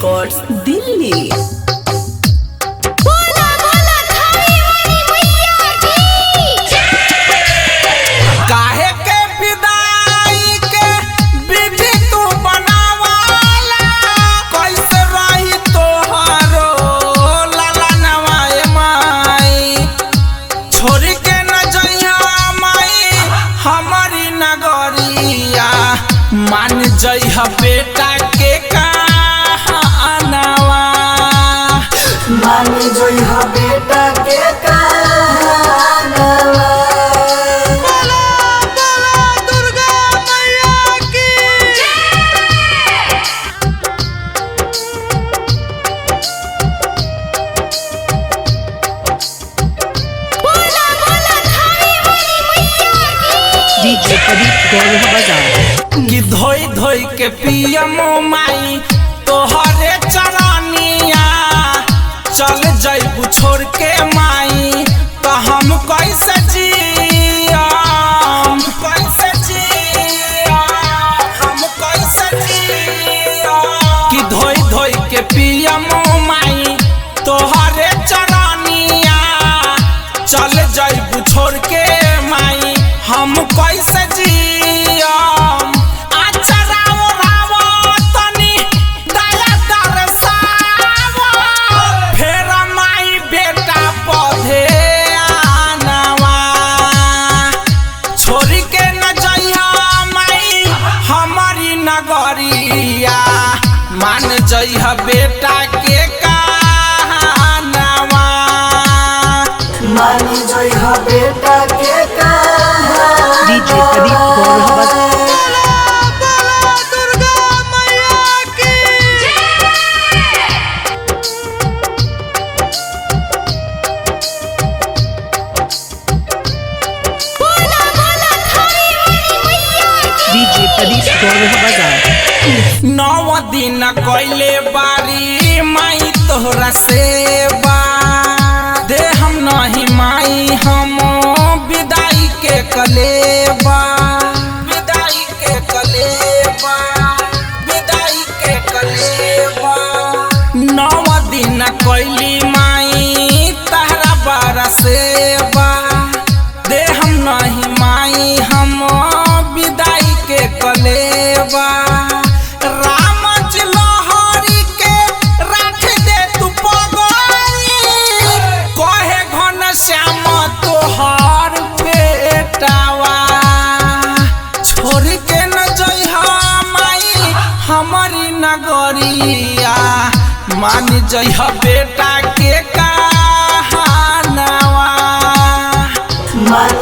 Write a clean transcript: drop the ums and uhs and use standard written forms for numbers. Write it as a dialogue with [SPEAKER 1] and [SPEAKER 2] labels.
[SPEAKER 1] Records Delhi.
[SPEAKER 2] काहे के विदाई के विधि तू बनावाला, कैसे रही तोहरो लाला नवाए माई। छोरी के न जइहा माई हमारी नगरिया, मान जइहा बेटा के कहनावा।
[SPEAKER 3] मान जइहा बेटा के कहनावा।
[SPEAKER 2] कि धोई धोई के पियम माई तोहरे चरनिया, चल जइबू छोड़ के माई तो हम कैसे जियम, कैसे जियम, हम कैसे जियम। कि धोई धोई के पियम माई तोहरे चरनिया, चल जइबू छोड़ के माई हम कैसे जियम। आचराओ रावो तनी दया दरसावो, फेर माई बेटा पधे आनवा। छोरी के न जइहा माई हमारी नगरिया, मान जइहा बेटा के कहनावा।
[SPEAKER 3] मान जइहा बेटा के
[SPEAKER 2] नौ दिन कैले बारी माई तोहरा सेवा, दे हम नहीं माई हम विदाई के कलेबा, विदाई के कलेबा, विदाई के कलेबा। नौ दिन कैली माई तहरा बारा सेवा, दे हम नहीं माई हम विदाई के कलेबा। छोरी के न जइहा माई हमारी नगरिया, मान जइहा बेटा के कहनावा।
[SPEAKER 3] मान